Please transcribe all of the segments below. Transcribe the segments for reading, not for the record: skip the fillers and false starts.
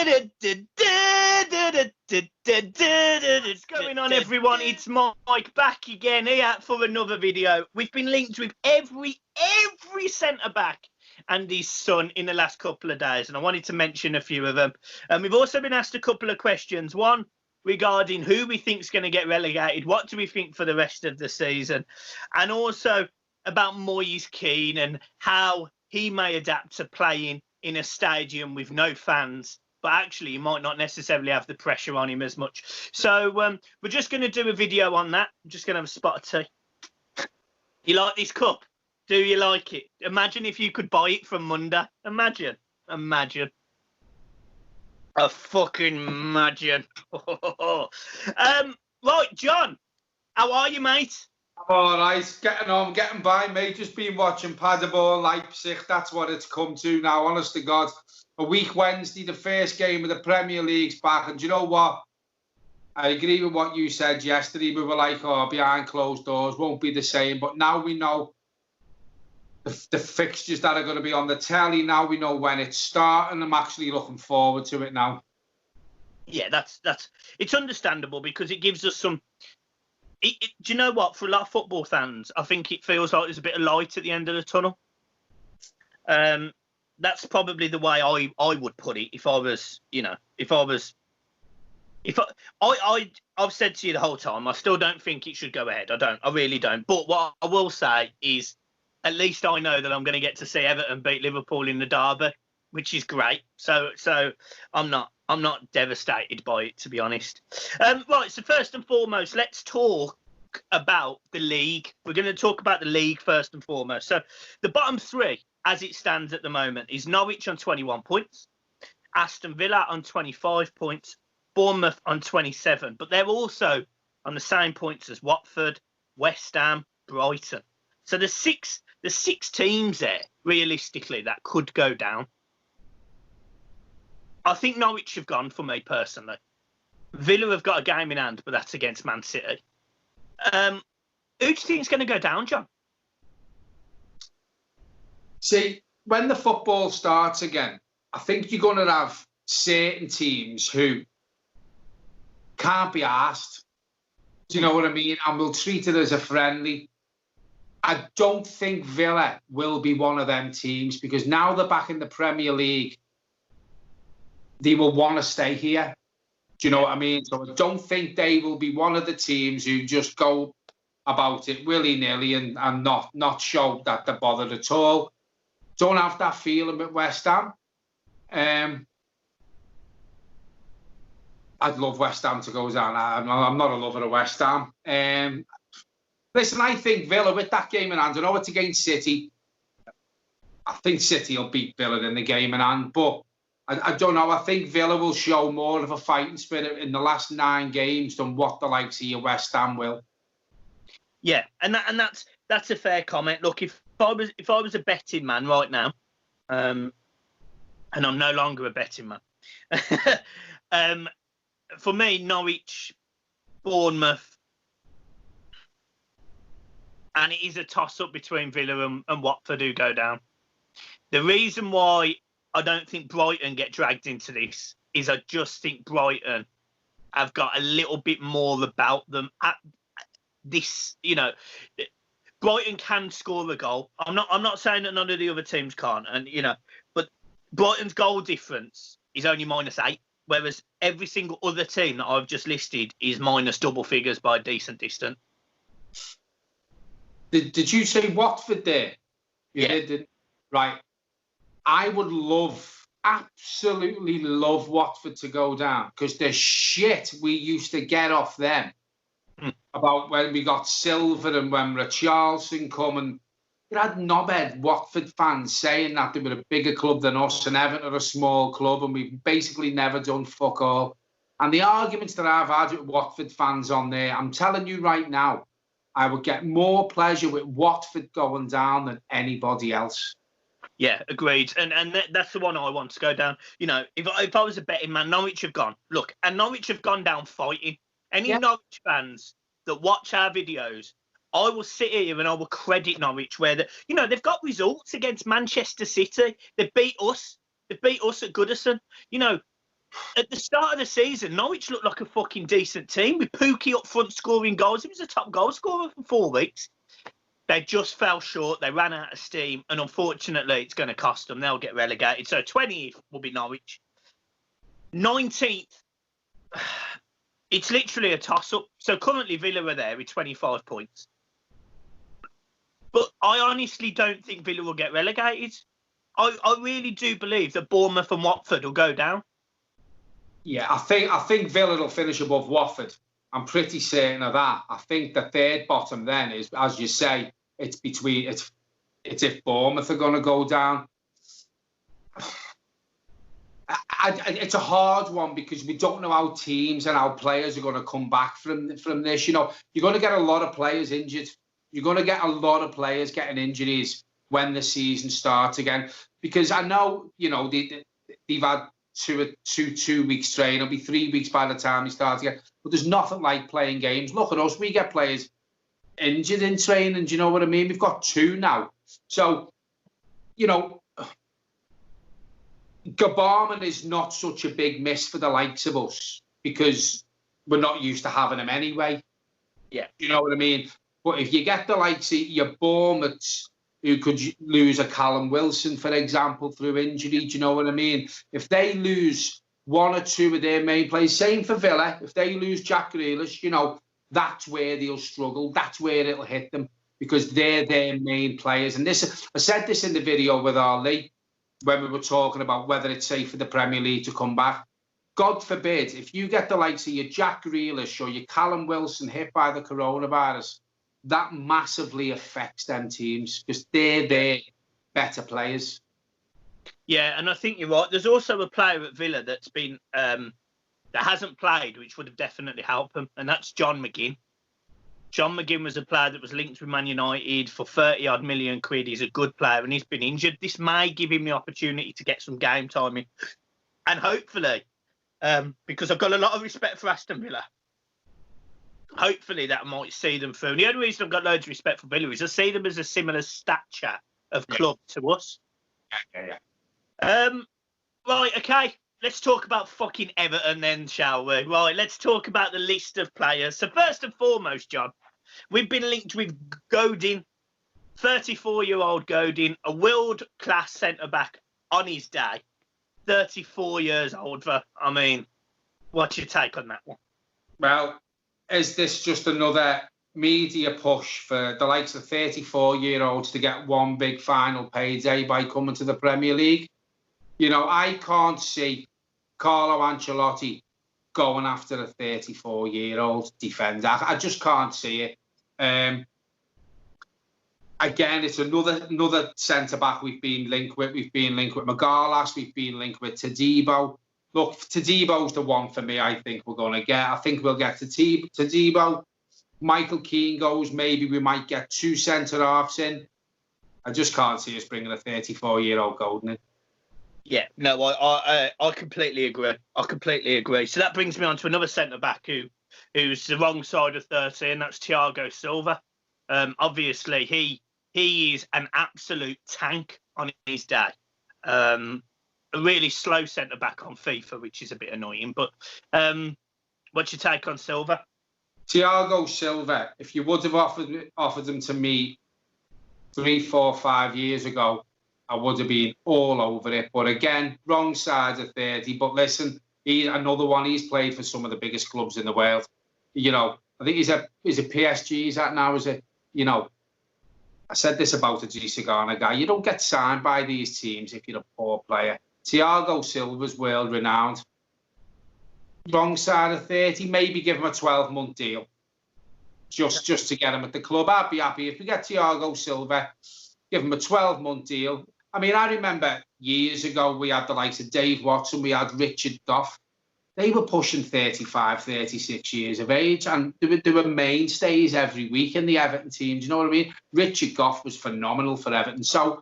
What's going on, everyone? It's Mike back again here for another video. We've been linked with every centre back and his son in the last couple of days, and I wanted to mention a few of them. And we've also been asked a couple of questions. One regarding who we think is going to get relegated, what do we think for the rest of the season, and also about Moise Kean and how he may adapt to playing in a stadium with no fans, but actually he might not necessarily have the pressure on him as much. So we're just going to do a video on that. I'm just going to have a spot of tea. You like this cup? Do you like it? Imagine if you could buy it from Monday. Imagine. A fucking imagine. Right, John, how are you, mate? I'm all right, getting on, getting by, mate. Just been watching Paderborn, Leipzig. That's what it's come to now, honest to God. A week Wednesday, the first game of the Premier League's back. And do you know what? I agree with what you said yesterday. We were like, oh, behind closed doors, won't be the same. But now we know the fixtures that are going to be on the telly. Now we know when it's starting. I'm actually looking forward to it now. Yeah, it's understandable because it gives us some... do you know what? For a lot of football fans, I think it feels like there's a bit of light at the end of the tunnel. That's probably the way I would put it if I was, I've said to you the whole time, I still don't think it should go ahead. I really don't. But what I will say is, at least I know that I'm going to get to see Everton beat Liverpool in the derby, which is great. So I'm not devastated by it, to be honest. Right, so first and foremost, let's talk about the league. We're going to talk about the league first and foremost. So the bottom three, as it stands at the moment, is Norwich on 21 points, Aston Villa on 25 points, Bournemouth on 27. But they're also on the same points as Watford, West Ham, Brighton. So the six teams there, realistically, that could go down. I think Norwich have gone for me personally. Villa have got a game in hand, but that's against Man City. Who do you think is going to go down, John? See, when the football starts again, I think you're going to have certain teams who can't be asked. Do you know what I mean? And will treat it as a friendly. I don't think Villa will be one of them teams because now they're back in the Premier League. They will want to stay here. Do you know what I mean? So I don't think they will be one of the teams who just go about it willy-nilly and not show that they're bothered at all. Don't have that feeling with West Ham. I'd love West Ham to go down. I'm not a lover of West Ham. Listen, I think Villa, with that game in hand, I know it's against City. I think City will beat Villa in the game in hand, but I don't know. I think Villa will show more of a fighting spirit in the last 9 games than what the likes of your West Ham will. Yeah, and that's a fair comment. Look, if I was a betting man right now, and I'm no longer a betting man, for me, Norwich, Bournemouth, and it is a toss-up between Villa and Watford who go down. The reason why I don't think Brighton get dragged into this is I just think Brighton have got a little bit more about them at this, Brighton can score the goal. I'm not saying that none of the other teams can't, and but Brighton's goal difference is only -8, whereas every single other team that I've just listed is minus double figures by a decent distance. Did you say Watford there? You yeah. Did. Right. I would absolutely love Watford to go down because the shit we used to get off them about when we got Silva and when Richarlison come, and you had knobhead Watford fans saying that they were a bigger club than us and Everton are a small club and we've basically never done fuck all. And the arguments that I've had with Watford fans on there, I'm telling you right now, I would get more pleasure with Watford going down than anybody else. Yeah, agreed. And that's the one I want to go down. If I was a betting man, Norwich have gone. Look, and Norwich have gone down fighting. Any Norwich fans that watch our videos, I will sit here and I will credit Norwich where they've got results against Manchester City. They beat us. They beat us at Goodison. at the start of the season, Norwich looked like a fucking decent team with Pookie up front scoring goals. He was a top goal scorer for 4 weeks. They just fell short. They ran out of steam. And unfortunately, it's going to cost them. They'll get relegated. So 20th will be Norwich. 19th, it's literally a toss-up. So currently Villa are there with 25 points. But I honestly don't think Villa will get relegated. I really do believe that Bournemouth and Watford will go down. Yeah, I think Villa will finish above Watford. I'm pretty certain of that. I think the third bottom then is, as you say, it's if Bournemouth are going to go down. It's a hard one because we don't know how teams and how players are going to come back from this. You know, you're going to get a lot of players injured. You're going to get a lot of players getting injuries when the season starts again. Because I know, you know, they've had two weeks training. It'll be 3 weeks by the time they start again. But there's nothing like playing games. Look at us. We get players injured in training. Do you know what I mean? We've got 2 now. So, you know, Godin is not such a big miss for the likes of us because we're not used to having him anyway. Yeah. You know what I mean? But if you get the likes of your Bournemouth, who could lose a Callum Wilson, for example, through injury, do you know what I mean? If they lose 1 or 2 of their main players, same for Villa, if they lose Jack Grealish, you know, that's where they'll struggle. That's where it'll hit them because they're their main players. And this, I said this in the video with Ali when we were talking about whether it's safe for the Premier League to come back. God forbid, if you get the likes of your Jack Grealish or your Callum Wilson hit by the coronavirus, that massively affects them teams because they're their better players. Yeah, and I think you're right. There's also a player at Villa that's been that hasn't played, which would have definitely helped him, and that's John McGinn. John McGinn was a player that was linked with Man United for 30-odd million quid. He's a good player, and he's been injured. This may give him the opportunity to get some game time in, and hopefully, because I've got a lot of respect for Aston Villa, hopefully that might see them through. The only reason I've got loads of respect for Villa is I see them as a similar stature of club to us. Yeah. Right, okay. Let's talk about fucking Everton then, shall we? Right, let's talk about the list of players. So first and foremost, John, we've been linked with Godin, 34-year-old Godin, a world-class centre-back on his day, 34 years old. I mean, what's your take on that one? Well, is this just another media push for the likes of 34-year-olds to get one big final payday by coming to the Premier League? You know, I can't see Carlo Ancelotti going after a 34-year-old defender. I just can't see it. Again, it's another centre-back we've been linked with. We've been linked with Magalhaes. We've been linked with Todibo. Look, Todibo's the one for me I think we're going to get. I think we'll get Todibo. Michael Keane goes. Maybe we might get 2 centre-halves in. I just can't see us bringing a 34-year-old Godin in. Yeah, no, I completely agree. I completely agree. So that brings me on to another centre-back who's the wrong side of 30, and that's Thiago Silva. Obviously, he is an absolute tank on his day. A really slow centre-back on FIFA, which is a bit annoying. But what's your take on Silva? Thiago Silva, if you would have offered him to me 3, 4, 5 years ago, I would have been all over it. But again, wrong side of 30. But listen, he's another one. He's played for some of the biggest clubs in the world. You know, I think he's a PSG. Is that now? Is it? You know, I said this about the G Sagana guy. You don't get signed by these teams if you're a poor player. Thiago Silva's world renowned. Wrong side of 30. Maybe give him a 12-month deal. Just to get him at the club. I'd be happy if we get Thiago Silva. Give him a 12-month deal. I mean, I remember years ago we had the likes of Dave Watson, we had Richard Goff. They were pushing 35, 36 years of age, and they were mainstays every week in the Everton team. Do you know what I mean? Richard Goff was phenomenal for Everton. So,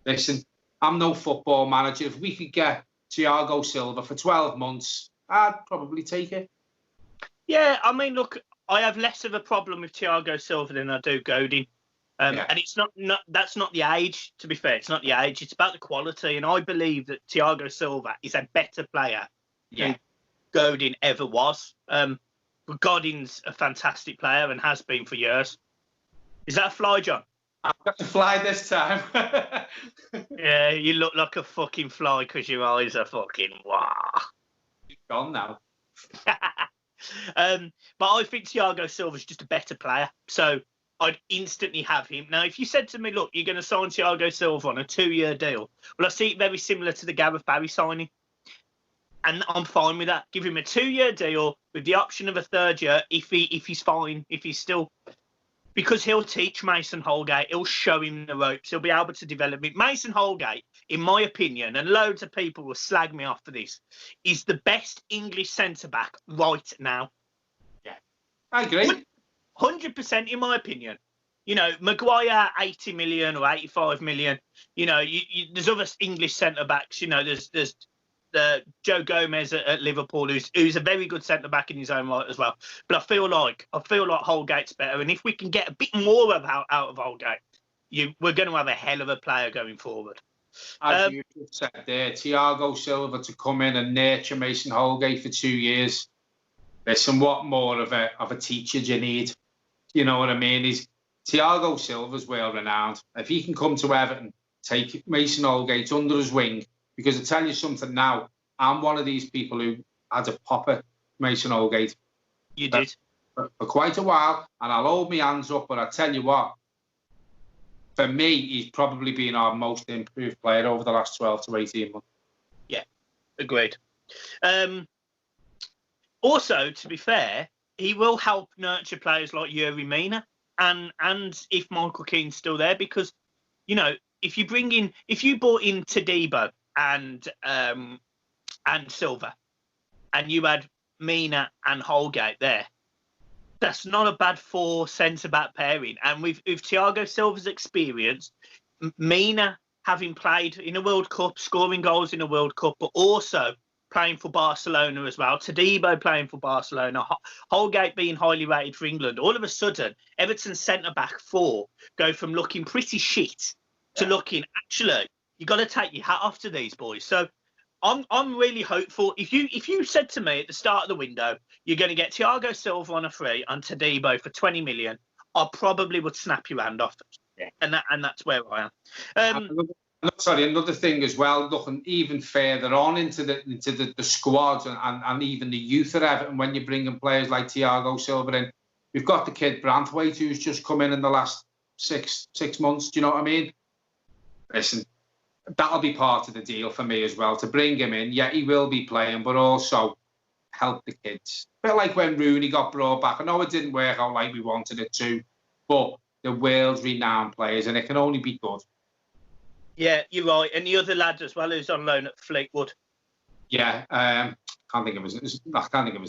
listen, I'm no football manager. If we could get Thiago Silva for 12 months, I'd probably take it. Yeah, I mean, look, I have less of a problem with Thiago Silva than I do Godin. And it's not that's not the age, to be fair. It's not the age. It's about the quality. And I believe that Thiago Silva is a better player than Godin ever was. But Godin's a fantastic player and has been for years. Is that a fly, John? I've got to fly this time. Yeah, you look like a fucking fly because your eyes are fucking wow. You've gone now. But I think Thiago Silva's just a better player. So I'd instantly have him. Now, if you said to me, look, you're going to sign Thiago Silva on a 2-year deal, well, I see it very similar to the Gareth Barry signing. And I'm fine with that. Give him a 2-year deal with the option of a 3rd year if he's fine, if he's still... Because he'll teach Mason Holgate. He'll show him the ropes. He'll be able to develop it. Mason Holgate, in my opinion, and loads of people will slag me off for this, is the best English centre-back right now. Yeah, I agree. 100% in my opinion. You know, Maguire, 80 million or 85 million. You know, there's other English centre-backs. You know, there's Joe Gomez at Liverpool, who's a very good centre back in his own right as well. But I feel like Holgate's better, and if we can get a bit more out of Holgate, we're going to have a hell of a player going forward. As you just said there, Thiago Silva to come in and nurture Mason Holgate for 2 years. Listen, what more of a teacher do you need? You know what I mean? Thiago Silva's well renowned. If he can come to Everton, take Mason Holgate under his wing. Because I tell you something now, I'm one of these people who had a pop at Mason Holgate. You did? For quite a while, and I'll hold my hands up, but I tell you what, for me, he's probably been our most improved player over the last 12 to 18 months. Yeah, agreed. Also, to be fair, he will help nurture players like Yuri Mina and if Michael Keane's still there, because, you know, if you brought in Todibo and Silva, and you had Mina and Holgate there, that's not a bad 4 centre-back pairing. And with Thiago Silva's experience, Mina having played in a World Cup, scoring goals in a World Cup, but also playing for Barcelona as well, Todibo playing for Barcelona, Holgate being highly rated for England, all of a sudden, Everton's centre-back 4 go from looking pretty shit to looking, actually, you got to take your hat off to these boys. So I'm really hopeful. If you said to me at the start of the window, you're going to get Thiago Silva on a free and Todibo for 20 million, I probably would snap your hand off. Yeah. And that's where I am. Sorry, another thing as well, looking even further on into the squad and even the youth at Everton, when you're bringing players like Thiago Silva in, we've got the kid Branthwaite who's just come in the last six months. Do you know what I mean? Listen, that'll be part of the deal for me as well, to bring him in. Yeah, he will be playing, but also help the kids. A bit like when Rooney got brought back. I know it didn't work out like we wanted it to, but the world's renowned players, and it can only be good. Yeah, you're right. And the other lad as well, who's on loan at Fleetwood. Yeah, can't think of his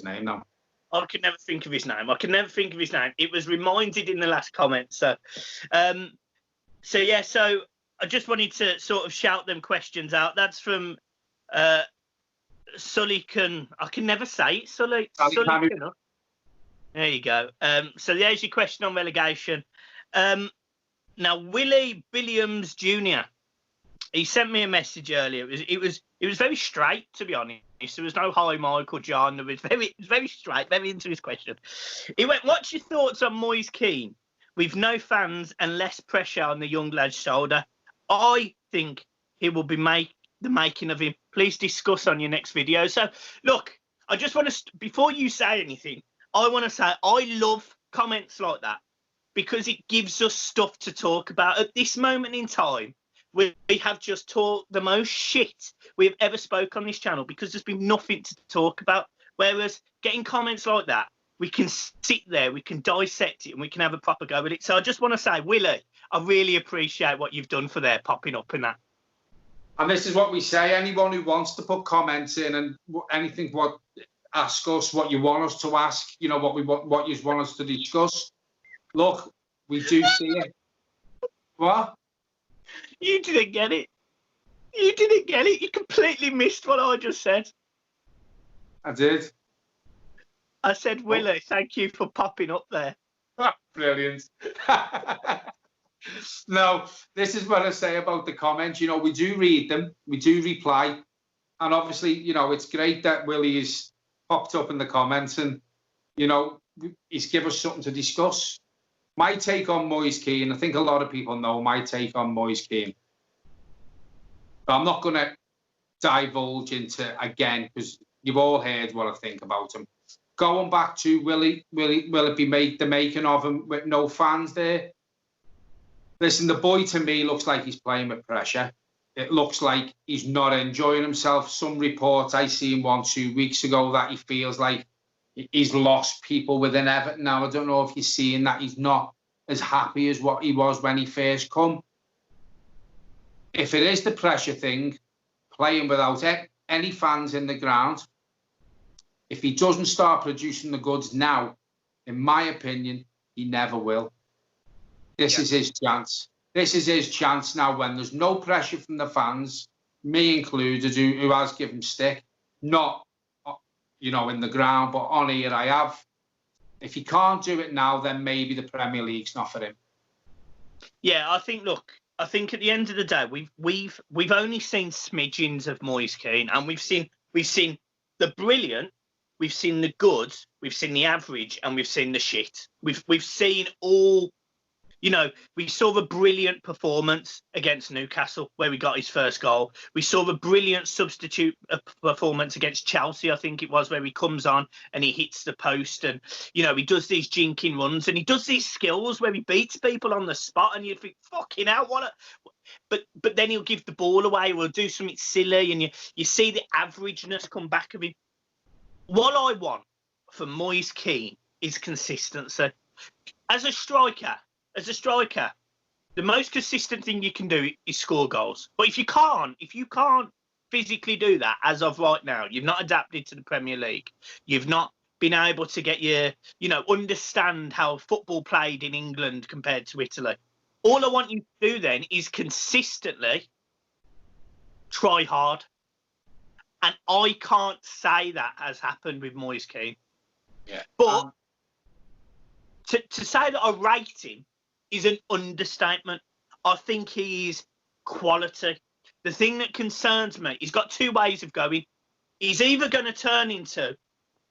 name now. I can never think of his name. It was reminded in the last comment. So I just wanted to sort of shout them questions out. That's from Sully. I can never say it. Sully. There you go. So there's your question on relegation. Now, Willie Williams Jr., he sent me a message earlier. It was very straight, to be honest. There was no hi, Michael, John. It was very straight, very into his question. He went, what's your thoughts on Moise Kean with no fans and less pressure on the young lad's shoulder? I think he will be the making of him. Please discuss on your next video. So, look, I just want to, before you say anything, I want to say I love comments like that because it gives us stuff to talk about. At this moment in time, we have just talked the most shit we've ever spoke on this channel because there's been nothing to talk about. Whereas getting comments like that, we can sit there, we can dissect it, and we can have a proper go with it. So I just want to say, Willie, I really appreciate what you've done for there, popping up in that. And this is what we say. Anyone who wants to put comments in and anything, ask us what you want us to ask, you know, what you want us to discuss. Look, we do see it. What? You didn't get it. You completely missed what I just said. I did. I said, Willie, thank you for popping up there. Brilliant. No, this is what I say about the comments. You know, we do read them. We do reply. And obviously, you know, it's great that Willie's popped up in the comments and, you know, he's given us something to discuss. My take on Moise Kean, I think a lot of people know my take on Moise Kean. But I'm not going to divulge into, again, because you've all heard what I think about him. Going back to will it be the making of him with no fans there? Listen, the boy to me looks like he's playing with pressure. It looks like he's not enjoying himself. Some reports I seen 1-2 weeks ago that he feels like he's lost people within Everton now. I don't know if you're seeing that he's not as happy as what he was when he first come. If it is the pressure thing, playing without any fans in the ground, if he doesn't start producing the goods now, in my opinion, he never will. This is his chance. This is his chance now when there's no pressure from the fans, me included, who has given stick, not, you know, in the ground, but on here I have. If he can't do it now, then maybe the Premier League's not for him. Yeah, I think, look, I think at the end of the day, we've only seen smidgens of Moise Kean, and we've seen the brilliant, we've seen the good, we've seen the average, and we've seen the shit. We've seen all. You know, we saw the brilliant performance against Newcastle where we got his first goal. We saw the brilliant substitute performance against Chelsea, I think it was, where he comes on and he hits the post and, you know, he does these jinking runs and he does these skills where he beats people on the spot and you think, fucking hell, what a... But then he'll give the ball away or he'll do something silly and you see the averageness come back of him. What I want for Moise Kean is consistency. As a striker, the most consistent thing you can do is score goals. But if you can't physically do that as of right now, you've not adapted to the Premier League. You've not been able to get understand how football played in England compared to Italy. All I want you to do then is consistently try hard. And I can't say that has happened with Moise Kean. Yeah. But to say that I rate him is an understatement. I think he is quality. The thing that concerns me, he's got two ways of going. He's either going to turn into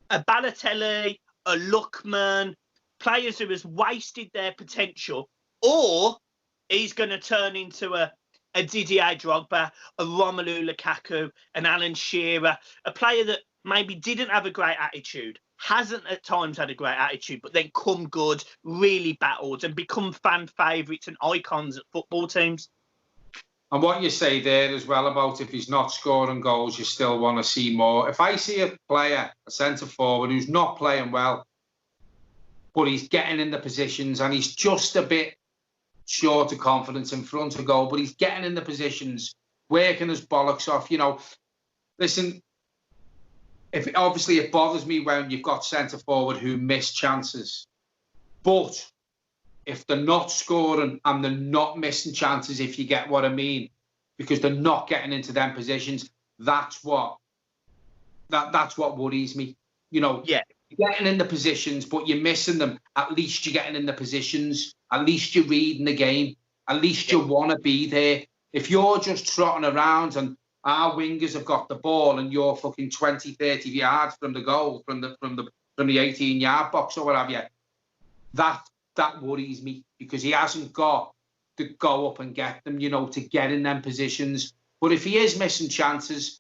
a Balotelli, a Lookman, players who has wasted their potential, or he's going to turn into a Didier Drogba, a Romelu Lukaku, an Alan Shearer, a player that maybe didn't have a great attitude, hasn't at times had a great attitude, but then come good, really battled and become fan favourites and icons at football teams. And what you say there as well about if he's not scoring goals, you still want to see more. If I see a player, a centre-forward, who's not playing well, but he's getting in the positions and he's just a bit short of confidence in front of goal, but he's getting in the positions, working his bollocks off, you know. Listen, obviously it bothers me when you've got centre-forward who miss chances. But if they're not scoring and they're not missing chances, if you get what I mean, because they're not getting into them positions, that's what worries me. You know, yeah, you're getting in the positions, but you're missing them. At least you're getting in the positions. At least you're reading the game. At least you want to be there. If you're just trotting around and our wingers have got the ball and you're fucking 20, 30 yards from the goal, from the 18-yard box or what have you, that worries me because he hasn't got to go up and get them, you know, to get in them positions. But if he is missing chances,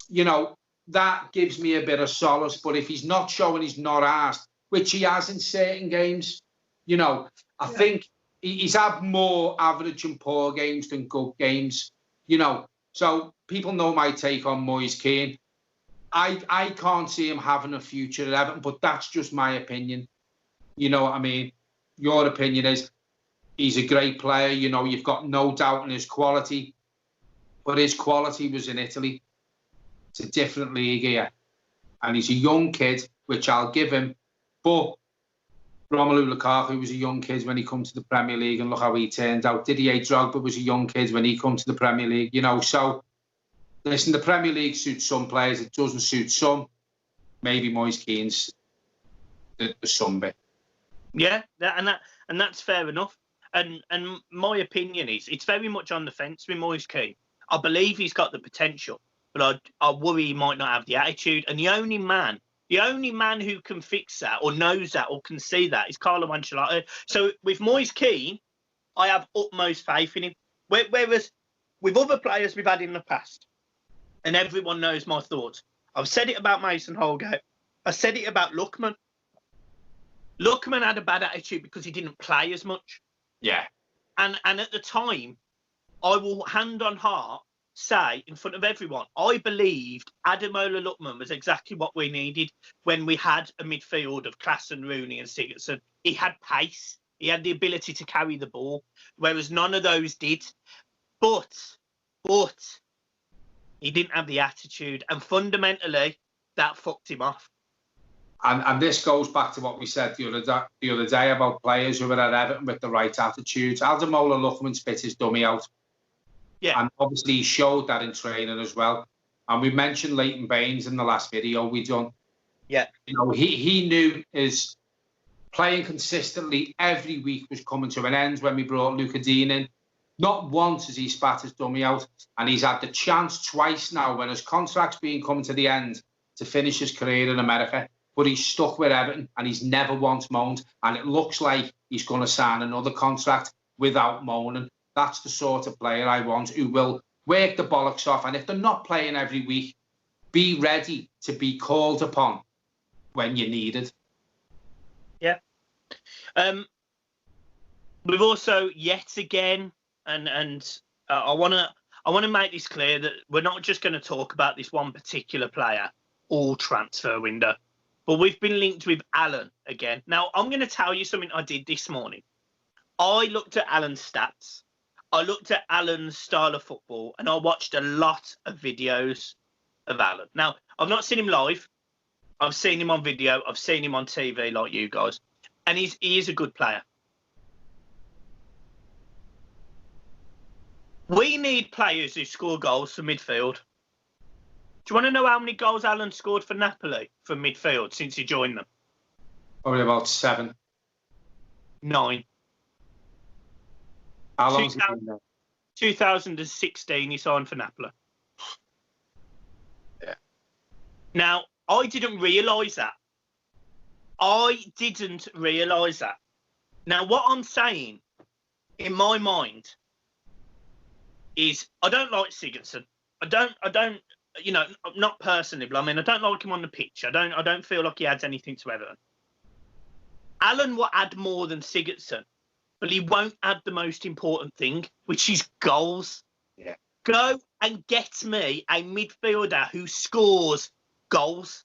you know, that gives me a bit of solace. But if he's not showing he's not asked, which he has in certain games, you know, I think he's had more average and poor games than good games, you know. So people know my take on Moise Kean. I can't see him having a future at Everton, but that's just my opinion. You know what I mean? Your opinion is he's a great player. You know, you've got no doubt in his quality, but his quality was in Italy. It's a different league here. And he's a young kid, which I'll give him. But Romelu Lukaku was a young kid when he come to the Premier League, and look how he turned out. Didier Drogba was a young kid when he come to the Premier League, you know. So, listen, the Premier League suits some players. It doesn't suit some. Maybe Moise Kean's the some bit. Yeah, and that's fair enough. And my opinion is it's very much on the fence with Moise Kean. I believe he's got the potential. but I worry he might not have the attitude. And the only man who can fix that or knows that or can see that is Carlo Ancelotti. So with Moise Kean, I have utmost faith in him. Whereas with other players we've had in the past, and everyone knows my thoughts. I've said it about Mason Holgate. I said it about Lookman. Lookman had a bad attitude because he didn't play as much. Yeah. And at the time, I will hand on heart say in front of everyone, I believed Ademola Lookman was exactly what we needed when we had a midfield of Klassen, Rooney and Sigurdsson. He had pace. He had the ability to carry the ball, whereas none of those did. But he didn't have the attitude, and fundamentally, that fucked him off. And this goes back to what we said the other day about players who were at Everton with the right attitudes. Ademola Lookman spit his dummy out. Yeah. And obviously he showed that in training as well. And we mentioned Leighton Baines in the last video we done. Yeah. You know, he knew his playing consistently every week was coming to an end when we brought Godin in. Not once has he spat his dummy out. And he's had the chance twice now when his contract's been coming to the end to finish his career in America. But he's stuck with Everton and he's never once moaned. And it looks like he's going to sign another contract without moaning. That's the sort of player I want, who will work the bollocks off. And if they're not playing every week, be ready to be called upon when you need it. Yeah. We've also, yet again, and I want to make this clear that we're not just going to talk about this one particular player all transfer window. But we've been linked with Allan again. Now, I'm going to tell you something I did this morning. I looked at Allan's stats. I looked at Allan's style of football, and I watched a lot of videos of Allan. Now, I've not seen him live. I've seen him on video. I've seen him on TV like you guys. And he is a good player. We need players who score goals for midfield. Do you want to know how many goals Allan scored for Napoli from midfield since he joined them? Probably about 7. 9. How long's he been there? 2016 he signed for Napoli. Yeah. Now, I didn't realise that. Now, what I'm saying, in my mind, is I don't like Sigurdsson. I don't, you know, not personally, but I mean, I don't like him on the pitch. I don't feel like he adds anything to Everton. Allan will add more than Sigurdsson, but he won't add the most important thing, which is goals. Yeah. Go and get me a midfielder who scores goals.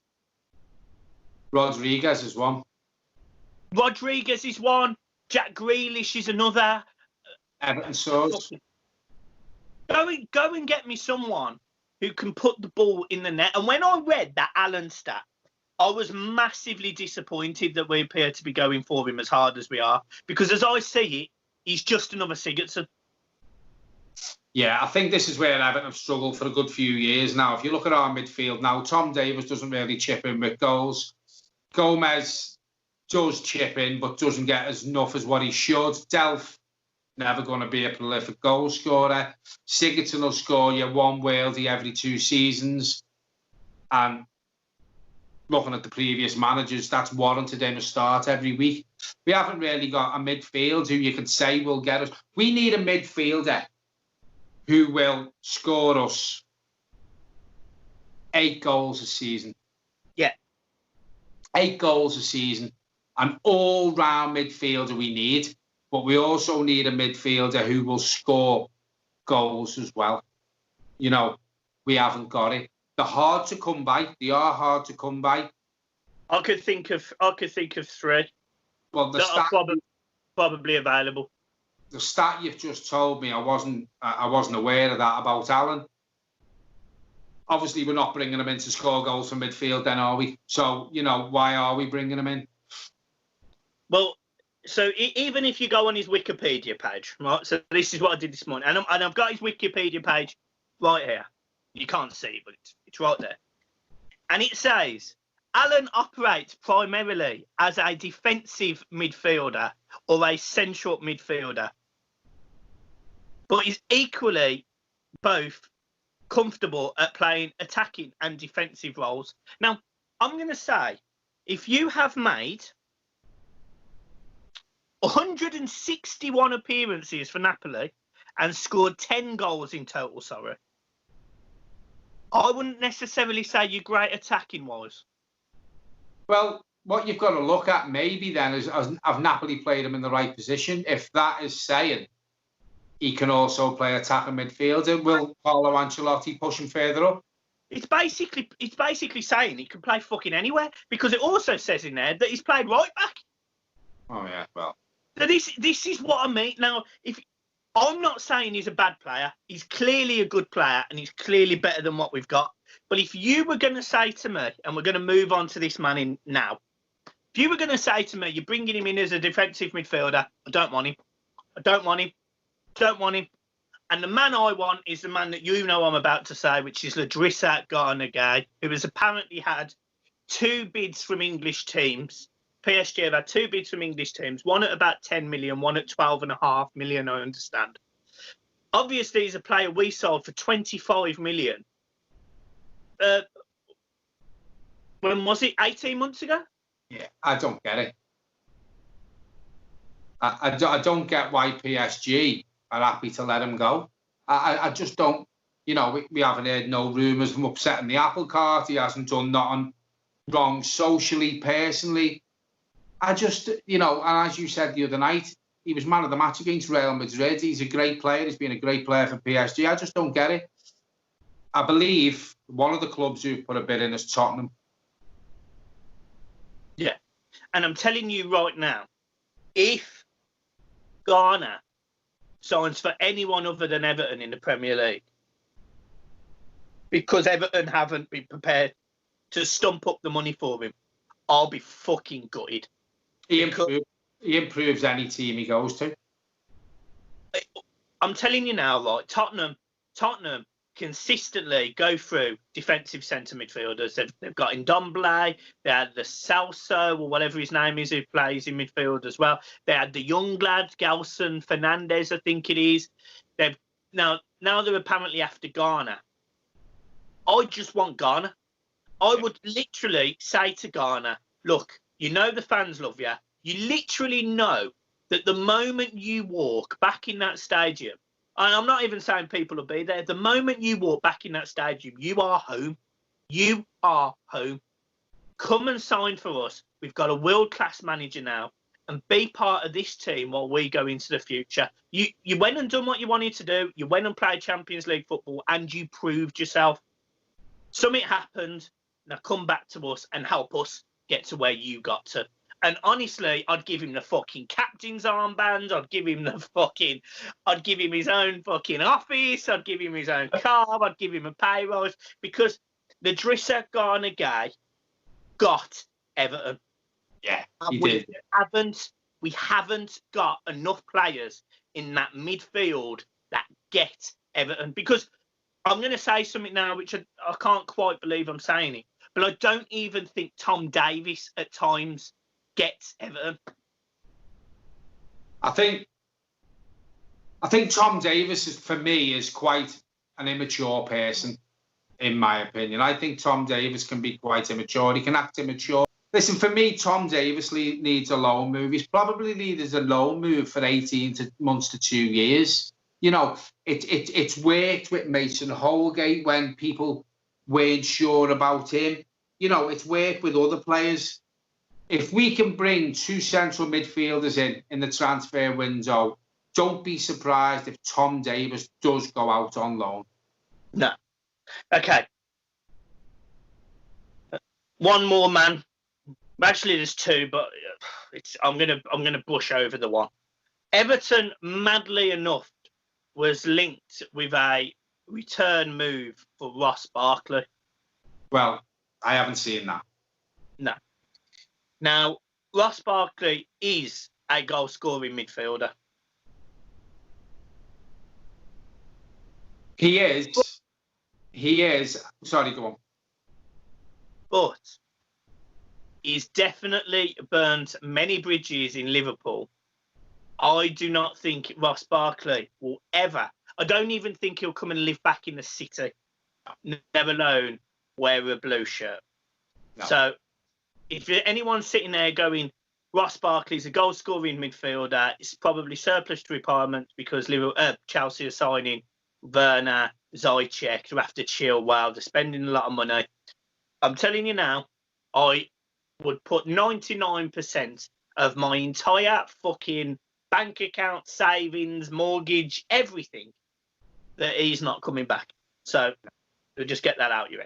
Rodriguez is one. Rodriguez is one. Jack Grealish is another. Everton source. Go and get me someone who can put the ball in the net. And when I read that Allan stat, I was massively disappointed that we appear to be going for him as hard as we are. Because as I see it, he's just another Sigurdsson. Yeah, I think this is where Everton have struggled for a good few years now. If you look at our midfield now, Tom Davies doesn't really chip in with goals. Gomez does chip in, but doesn't get as enough as what he should. Delph, never going to be a prolific goal scorer. Sigurdsson will score you one worldie every 2 seasons. And looking at the previous managers, that's warranted him a start every week. We haven't really got a midfield who you could say will get us. We need a midfielder who will score us 8 goals a season. Yeah. 8 goals a season. An all-round midfielder we need, but we also need a midfielder who will score goals as well. You know, we haven't got it. They're hard to come by. They are hard to come by. I could think of 3. Well, that are probably available. The stat you've just told me, I wasn't aware of that about Allan. Obviously, we're not bringing him in to score goals from midfield, then, are we? So, you know, why are we bringing him in? Well, so even if you go on his Wikipedia page, right? So this is what I did this morning, and I've got his Wikipedia page right here. You can't see it, but it's right there. And it says, Allan operates primarily as a defensive midfielder or a central midfielder, but is equally both comfortable at playing attacking and defensive roles. Now, I'm going to say, if you have made 161 appearances for Napoli and scored 10 goals in total, I wouldn't necessarily say you're great attacking-wise. Well, what you've got to look at maybe then is, have Napoli played him in the right position? If that is saying he can also play attacking midfielder, will Carlo Ancelotti push him further up? It's basically saying he can play fucking anywhere, because it also says in there that he's played right back. Oh yeah, well. So this is what I mean. Now, if I'm not saying he's a bad player, he's clearly a good player, and he's clearly better than what we've got. But if you were going to say to me, and we're going to move on to this man in now, if you were going to say to me, you're bringing him in as a defensive midfielder, I don't want him. I don't want him. Don't want him. And the man I want is the man that you know I'm about to say, which is Larissa Garnagay, who has apparently had 2 bids from English teams. PSG have had 2 bids from English teams, one at about 10 million, one at 12.5 million, I understand. Obviously, he's a player we sold for 25 million. When was it? 18 months ago? Yeah, I don't get it. I don't get why PSG are happy to let him go. I just don't. You know, we haven't heard no rumours of him upsetting the apple cart. He hasn't done nothing wrong socially, personally. I just, you know, and as you said the other night, he was man of the match against Real Madrid. He's a great player. He's been a great player for PSG. I just don't get it. I believe one of the clubs who've put a bid in is Tottenham. Yeah. And I'm telling you right now, if Ghana signs for anyone other than Everton in the Premier League, because Everton haven't been prepared to stump up the money for him, I'll be fucking gutted. He improves any team he goes to. I'm telling you now, like Tottenham consistently go through defensive centre midfielders. They've got Ndombele, they had the Celso or whatever his name is who plays in midfield as well. They had the young lad, Gelson Fernandez, I think it is. They've now they're apparently after Ghana. I just want Ghana. I would literally say to Ghana, look, you know the fans love you. You literally know that the moment you walk back in that stadium, and I'm not even saying people will be there, the moment you walk back in that stadium, you are home. You are home. Come and sign for us. We've got a world-class manager now, and be part of this team while we go into the future. You went and done what you wanted to do. You went and played Champions League football, and you proved yourself. Something happened. Now come back to us and help us get to where you got to. And honestly, I'd give him the fucking captain's armband. I'd give him his own fucking office. I'd give him his own car. I'd give him a pay rise, because the Larissa Garnagay got Everton. Yeah, he we did. We haven't got enough players in that midfield that get Everton, because I'm going to say something now which I can't quite believe I'm saying it, but I don't even think Tom Davies at times gets Everton. I think Tom Davies for me is quite an immature person, in my opinion. I think Tom Davies can be quite immature. He can act immature. Listen, for me, Tom Davies needs a loan move. He's probably needed a loan move for 18 months to 2 years. You know, it's worked with Mason Holgate when people weren't sure about him. You know, it's worked with other players. If we can bring 2 central midfielders in the transfer window, don't be surprised if Tom Davies does go out on loan. No. Okay. One more man. Actually, there's 2, but I'm gonna brush over the one. Everton, madly enough, was linked with a return move for Ross Barkley. Well, I haven't seen that. No. Now, Ross Barkley is a goal-scoring midfielder. He is. Sorry, go on. But he's definitely burnt many bridges in Liverpool. I do not think Ross Barkley will ever. I don't even think he'll come and live back in the city never alone wear a blue shirt. No. So if anyone's sitting there going, Ross Barkley's a goal-scoring midfielder, it's probably surplus to requirements because Chelsea are signing Werner, Zajcek, who have to chill while they're spending a lot of money. I'm telling you now, I would put 99% of my entire fucking bank account, savings, mortgage, everything, that he's not coming back. So we'll just get that out your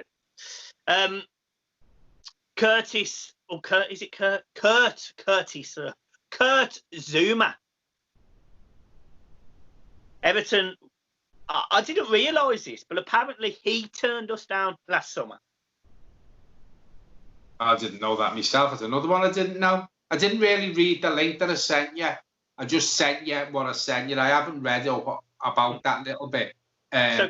head. Curtis, or Kurt, is it Kurt? Curtis, Kurt Zouma. Everton, I didn't realise this, but apparently he turned us down last summer. I didn't know that myself. It's another one I didn't know. I didn't really read the link that I sent you. I just sent you what I sent you. I haven't read about that little bit. So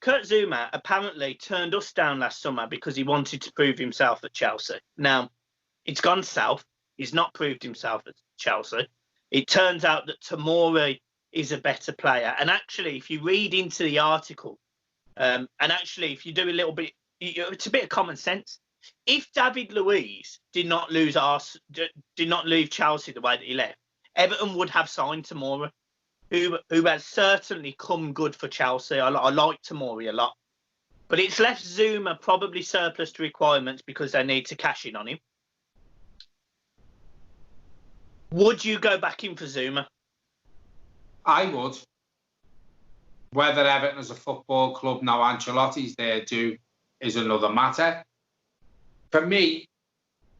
Kurt Zouma apparently turned us down last summer because he wanted to prove himself at Chelsea. Now, it's gone south. He's not proved himself at Chelsea. It turns out that Tomori is a better player. And actually, if you read into the article, and actually, if you do a little bit, it's a bit of common sense. If David Luiz did not leave Chelsea the way that he left, Everton would have signed Tomori, who has certainly come good for Chelsea. I like Tomori a lot. But it's left Zouma probably surplus to requirements because they need to cash in on him. Would you go back in for Zouma? I would. Whether Everton as a football club, now Ancelotti's there, is another matter. For me,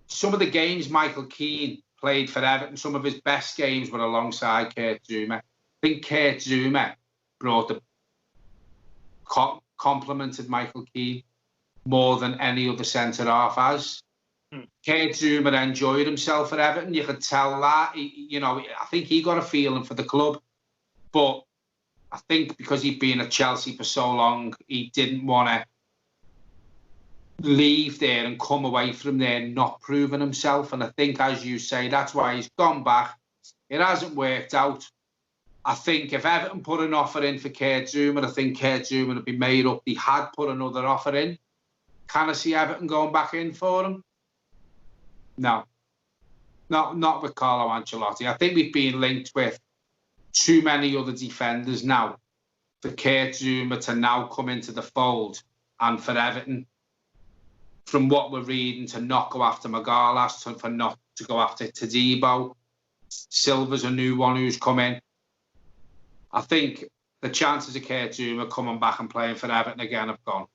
some of the games Michael Keane played for Everton, some of his best games were alongside Kurt Zouma. I think Kurt Zouma brought the complimented Michael Keane more than any other centre-half has. Kurt Zouma enjoyed himself at Everton. You could tell that. I think he got a feeling for the club. But I think because he'd been at Chelsea for so long, he didn't want to leave there and come away from there not proving himself. And I think, as you say, that's why he's gone back. It hasn't worked out. I think if Everton put an offer in for Kurt Zouma, I think Kurt Zouma would be made up. He had put another offer in. Can I see Everton going back in for him? No. Not with Carlo Ancelotti. I think we've been linked with too many other defenders now for Kurt Zouma to now come into the fold, and for Everton, from what we're reading, to not go after Magalhaes, for not to go after Todibo. Silva's a new one who's come in. I think the chances of Kurt Zouma coming back and playing for Everton again have gone.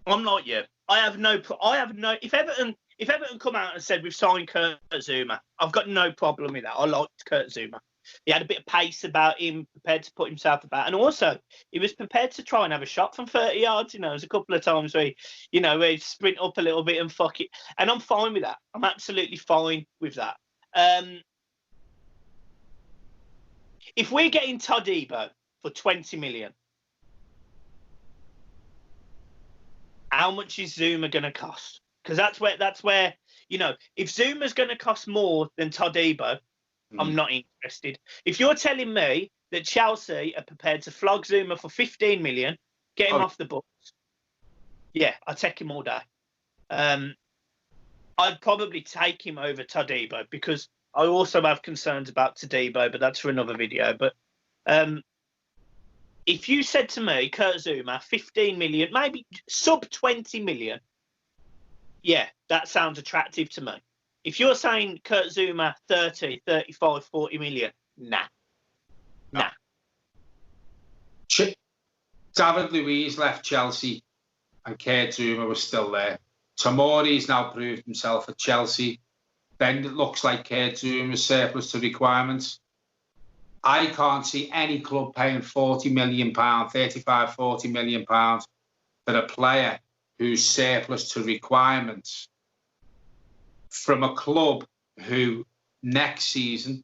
I'm like you. If Everton come out and said we've signed Kurt Zouma, I've got no problem with that. I liked Kurt Zouma. He had a bit of pace about him, prepared to put himself about, and also he was prepared to try and have a shot from 30 yards. There's a couple of times where he'd sprint up a little bit and fuck it, and I'm fine with that. I'm absolutely fine with that. If we're getting Todibo for 20 million, how much is Zouma going to cost? Because that's where if Zuma's going to cost more than Todibo, I'm not interested. If you're telling me that Chelsea are prepared to flog Zouma for 15 million, get him off the books, yeah, I'll take him all day. I'd probably take him over Todibo because I also have concerns about Todibo, but that's for another video. But if you said to me, Kurt Zouma, 15 million, maybe sub 20 million, yeah, that sounds attractive to me. If you're saying Kurt Zouma 30, 35, 40 million, nah. David Luiz left Chelsea and Kurt Zouma was still there. Tomori's now proved himself at Chelsea. Then it looks like Kurt Zouma's surplus to requirements. I can't see any club paying £40 million, 35, £40 million for a player who's surplus to requirements from a club who next season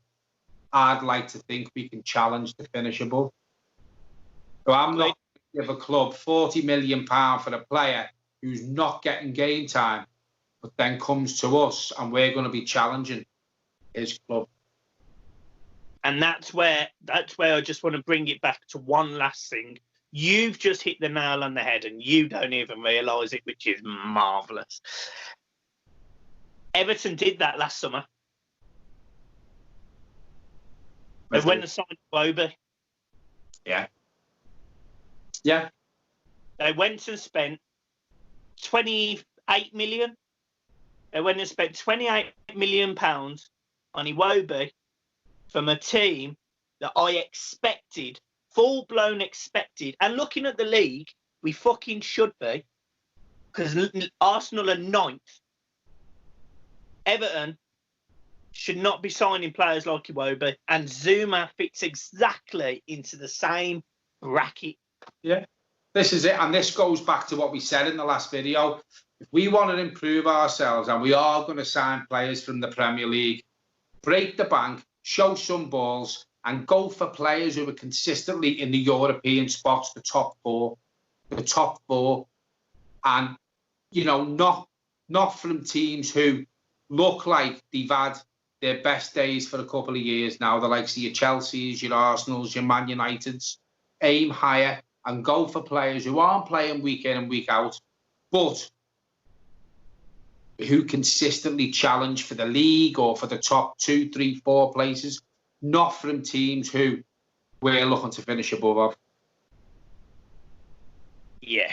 I'd like to think we can challenge to finish above. So I'm not going to give a club £40 million for a player who's not getting game time, but then comes to us and we're going to be challenging his club. And that's where I just want to bring it back to one last thing You've just hit the nail on the head and you don't even realise it, which is marvellous. Everton did that last summer. They went and signed Wobie. Yeah. Yeah. They went and spent 28 million. They went and spent 28 million pounds on Iwobi from a team that I expected, full-blown expected. And looking at the league, we fucking should be, because Arsenal are 9th. Everton should not be signing players like Iwobi, and Zouma fits exactly into the same bracket. Yeah, this is it. And this goes back to what we said in the last video. If we want to improve ourselves, and we are going to sign players from the Premier League, break the bank, show some balls, and go for players who are consistently in the European spots, the top four, and, you know, not from teams who look like they've had their best days for a couple of years now. The likes of your Chelseas, your Arsenals, your Man Uniteds. Aim higher and go for players who aren't playing week in and week out, but who consistently challenge for the league or for the top 2, 3, 4 places, not from teams who we're looking to finish above of. Yeah.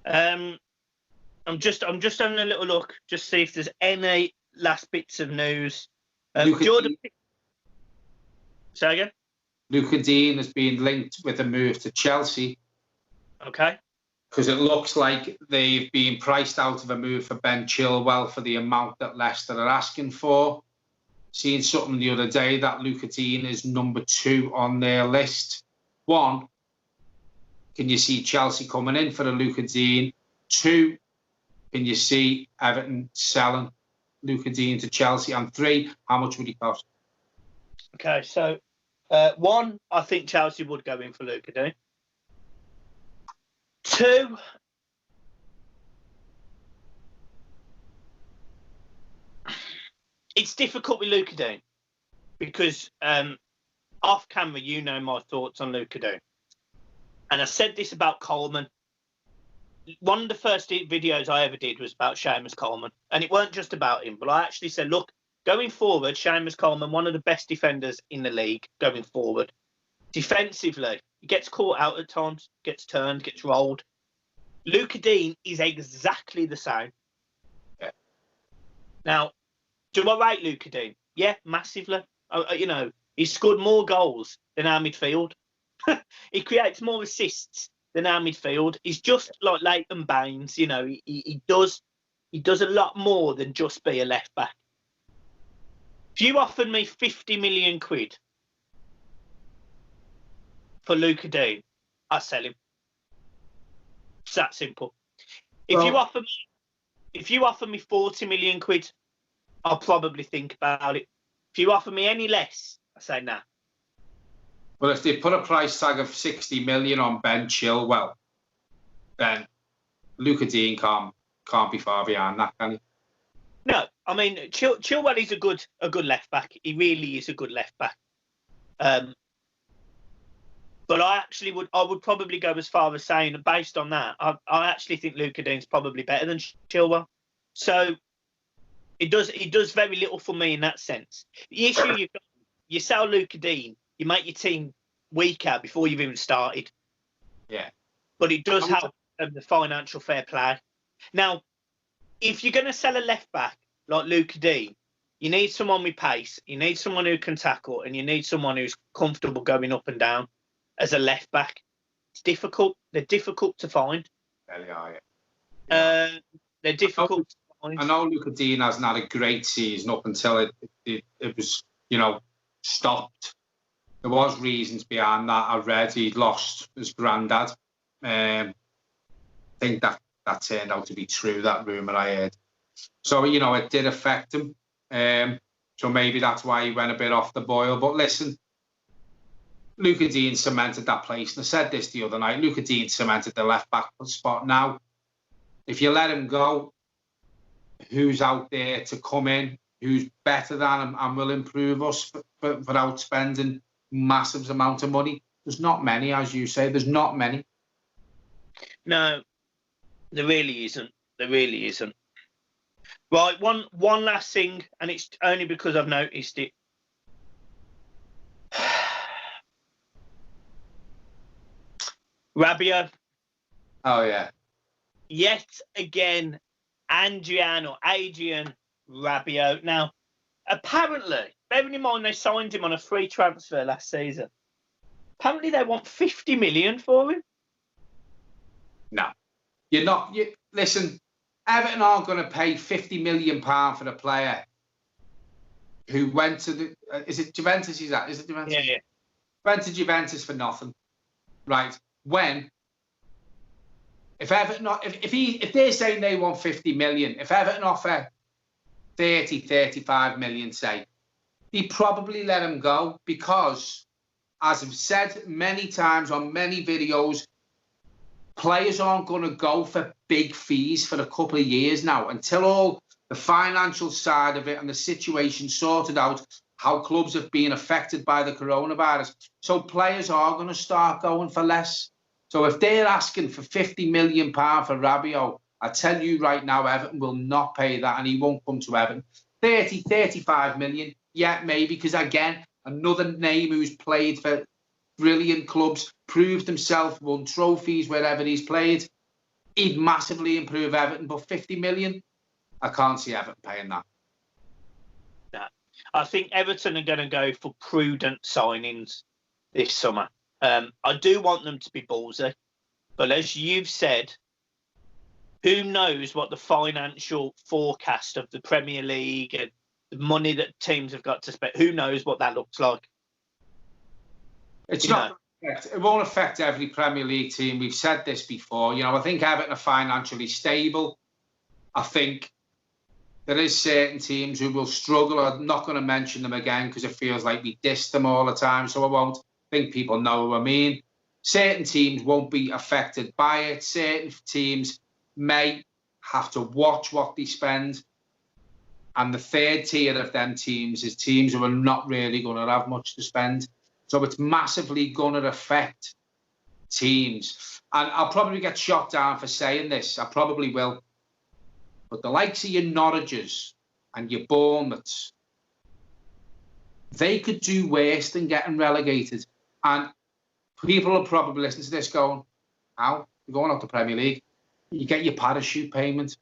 I'm just having a little look, just see if there's any last bits of news. Jordan. Say again? Luca Dean has been linked with a move to Chelsea. Okay. Because it looks like they've been priced out of a move for Ben Chilwell for the amount that Leicester are asking for. Seeing something the other day that Luca Dean is number 2 on their list. 1, can you see Chelsea coming in for a Luca Dean? 2, can you see Everton selling Luca Dean to Chelsea? And 3, how much would he cost? Okay, so 1, I think Chelsea would go in for Luca Dean. 2, it's difficult with Luca Dean because off camera, you know my thoughts on Luca Dean. And I said this about Coleman. One of the first videos I ever did was about Seamus Coleman. And it weren't just about him, but I actually said, look, going forward, Seamus Coleman, one of the best defenders in the league going forward. Defensively, he gets caught out at times, gets turned, gets rolled. Luca Dean is exactly the same. Yeah. Now, do I rate Luca Dean? Yeah, massively. You know, he's scored more goals than our midfield. He creates more assists than our midfield. He's just like Leighton Baines. You know, he does a lot more than just be a left back. If you offered me 50 million quid for Luca Dean, I'd sell him. It's that simple. If you offer me 40 million quid, I'll probably think about it. If you offer me any less, I say nah. Well, if they put a price tag of 60 million on Ben Chilwell, then Luca Dean can't be far behind that, can he? No, I mean Chilwell is a good left back. He really is a good left back. But I would probably go as far as saying, based on that, I actually think Luca Dean's probably better than Chilwell. So it does very little for me in that sense. The issue you sell Luca Dean, you make your team weaker before you've even started. Yeah. But it does help the financial fair play. Now, if you're going to sell a left back like Luca Dean, you need someone with pace, you need someone who can tackle, and you need someone who's comfortable going up and down as a left back. It's difficult. They're difficult to find. They are, yeah. They're difficult to find. I know Luca Dean hasn't had a great season up until it was, you know, stopped. There was reasons behind that. I read he'd lost his granddad. I think that turned out to be true, that rumour I heard. So, you know, it did affect him. So maybe that's why he went a bit off the boil. But listen, Luca Dean cemented that place. And I said this the other night. Luca Dean cemented the left-back spot. Now, if you let him go, who's out there to come in, who's better than him and will improve us without spending massive amount of money? There's not many, as you say. There's not many. No, there really isn't. There really isn't. Right, one last thing, and it's only because I've noticed it. Rabiot. Oh, yeah. Yet again, Adrian Rabiot. Now, apparently, bearing in mind they signed him on a free transfer last season, apparently they want 50 million for him. No. You're not. Listen, Everton aren't going to pay £50 million for the player who went to the. Is it Juventus? Is it Juventus? Yeah. Went to Juventus for nothing, right? If Everton, if they're saying they want 50 million, if Everton offer 35 million, say, they probably let him go because, as I've said many times on many videos, players aren't going to go for big fees for a couple of years now until all the financial side of it and the situation sorted out, how clubs have been affected by the coronavirus. So players are going to start going for less. So if they're asking for £50 million for Rabiot, I tell you right now, Everton will not pay that and he won't come to Everton. 35 million, yeah, maybe, because again, another name who's played for brilliant clubs, proved himself, won trophies wherever he's played. He'd massively improve Everton, but 50 million, I can't see Everton paying that. No. I think Everton are going to go for prudent signings this summer. I do want them to be ballsy, but as you've said, who knows what the financial forecast of the Premier League and the money that teams have got to spend, who knows what that looks like? It won't affect every Premier League team. We've said this before. I think Everton are financially stable. I think there is certain teams who will struggle. I'm not going to mention them again because it feels like we diss them all the time, so I won't. I think people know what I mean. Certain teams won't be affected by it. Certain teams may have to watch what they spend. And the third tier of them teams is teams who are not really going to have much to spend. So it's massively going to affect teams. And I'll probably get shot down for saying this. I probably will. But the likes of your Norwiches and your Bournemouths, they could do worse than getting relegated. And people will probably listen to this going, how? You're going out the Premier League. You get your parachute payment.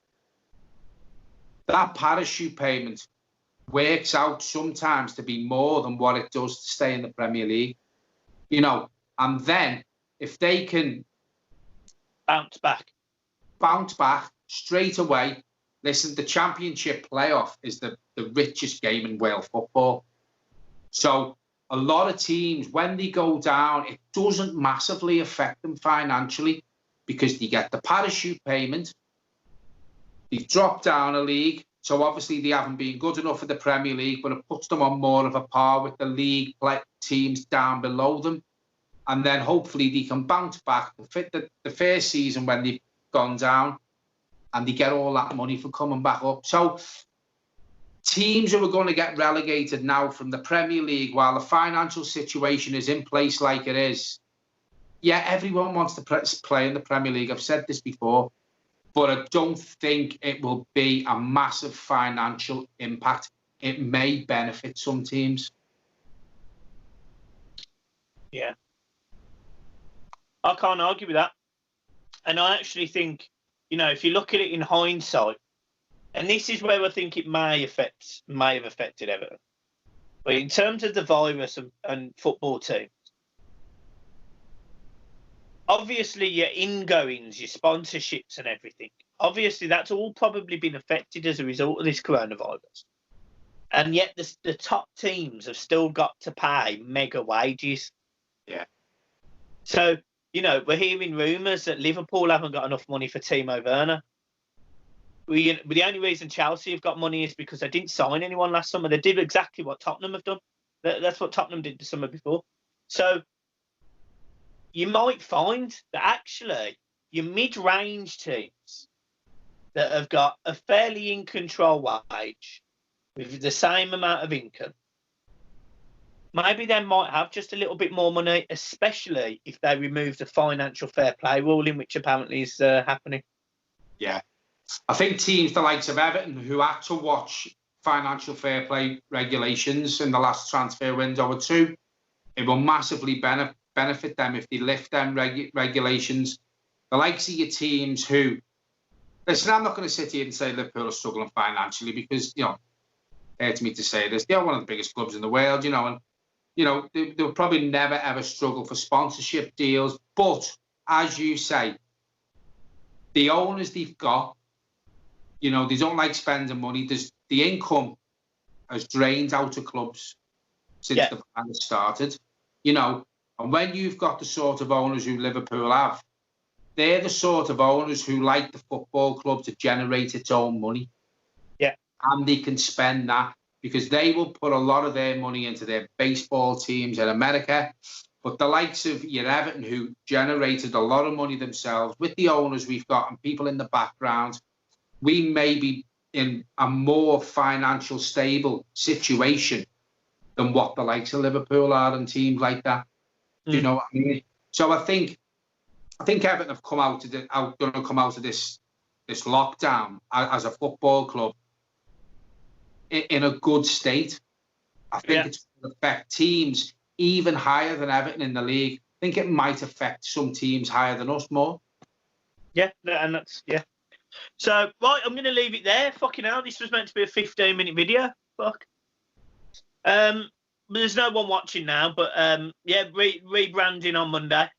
That parachute payment works out sometimes to be more than what it does to stay in the Premier League. And then if they can bounce back straight away. Listen, the Championship playoff is the richest game in world football. So a lot of teams, when they go down, it doesn't massively affect them financially because they get the parachute payment. They drop down a league. So obviously they haven't been good enough for the Premier League, but it puts them on more of a par with the league teams down below them. And then hopefully they can bounce back the first season when they've gone down and they get all that money for coming back up. So teams who are going to get relegated now from the Premier League while the financial situation is in place like it is, yeah, everyone wants to play in the Premier League. I've said this before. But I don't think it will be a massive financial impact. It may benefit some teams. Yeah. I can't argue with that. And I actually think, if you look at it in hindsight, and this is where I think it may have affected Everton. But in terms of the virus and football teams, obviously your ingoings, your sponsorships and everything, obviously that's all probably been affected as a result of this coronavirus. And yet the top teams have still got to pay mega wages. Yeah. So, we're hearing rumours that Liverpool haven't got enough money for Timo Werner. The only reason Chelsea have got money is because they didn't sign anyone last summer. They did exactly what Tottenham have done. That's what Tottenham did the summer before. So you might find that actually your mid-range teams that have got a fairly in-control wage with the same amount of income, maybe they might have just a little bit more money, especially if they remove the financial fair play ruling, which apparently is happening. Yeah. I think teams the likes of Everton, who had to watch financial fair play regulations in the last transfer window or two, it will massively benefit them if they lift them regulations. The likes of your teams who, listen, I'm not going to sit here and say Liverpool are struggling financially because, you know, it hurts me to say this, they're one of the biggest clubs in the world, you know, and, you know, they'll probably never, ever struggle for sponsorship deals. But, as you say, the owners they've got, you know, they don't like spending money. There's the income has drained out of clubs since the plan started, you know. And when you've got the sort of owners who Liverpool have, they're the sort of owners who like the football club to generate its own money. Yeah. And they can spend that because they will put a lot of their money into their baseball teams in America. But the likes of your Everton, who generated a lot of money themselves with the owners we've got and people in the background, we may be in a more financial stable situation than what the likes of Liverpool are and teams like that. You know what I mean? So I think Everton have come out of going to come out of this lockdown as a football club in a good state. I think it's going to affect teams even higher than Everton in the league. I think it might affect some teams higher than us more. Yeah, and that's So, right, I'm going to leave it there. Fucking hell, this was meant to be a 15-minute video. Fuck. There's no one watching now, but rebranding on Monday.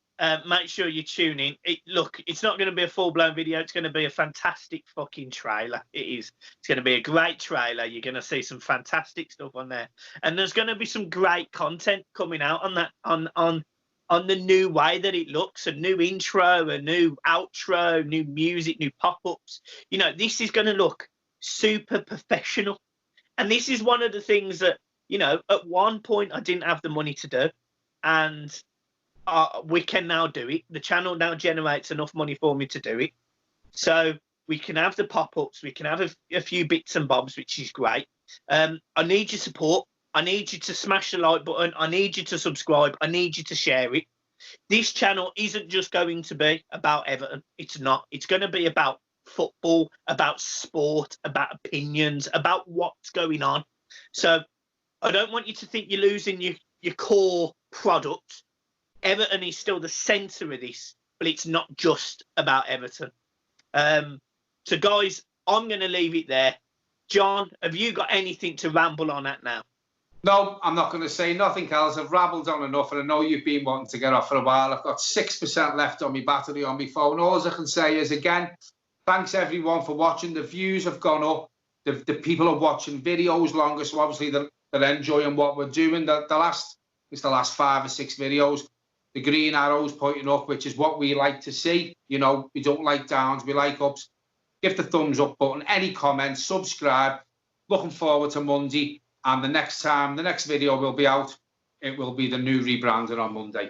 Make sure you tune in. Look, it's not going to be a full-blown video. It's going to be a fantastic fucking trailer. It is. It's going to be a great trailer. You're going to see some fantastic stuff on there. And there's going to be some great content coming out on that, on the new way that it looks, a new intro, a new outro, new music, new pop-ups. You know, this is going to look super professional. And this is one of the things that, you know, at one point I didn't have the money to do. And we can now do it. The channel now generates enough money for me to do it. So we can have the pop-ups. We can have a few bits and bobs, which is great. I need your support. I need you to smash the like button. I need you to subscribe. I need you to share it. This channel isn't just going to be about Everton. It's not. It's going to be about football, about sport, about opinions, about what's going on. So I don't want you to think you're losing your core product. Everton is still the centre of this, but it's not just about Everton. So, guys, I'm going to leave it there. John, have you got anything to ramble on at now? No, I'm not going to say nothing else. I've rabbled on enough, and I know you've been wanting to get off for a while. I've got 6% left on my battery on my phone. All I can say is, again, thanks everyone for watching. The views have gone up. The people are watching videos longer, so obviously they're enjoying what we're doing. The last 5 or 6 videos, the green arrows pointing up, which is what we like to see. You know, we don't like downs, we like ups. Give the thumbs up button. Any comments, subscribe. Looking forward to Monday. And the next video will be out, it will be the new rebranding on Monday.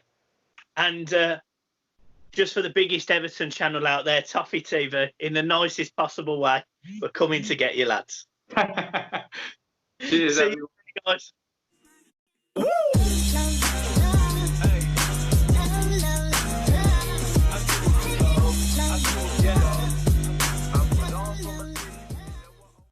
And just for the biggest Everton channel out there, Toffee TV, in the nicest possible way, we're coming to get you, lads. Cheers, See everyone. you guys. Woo!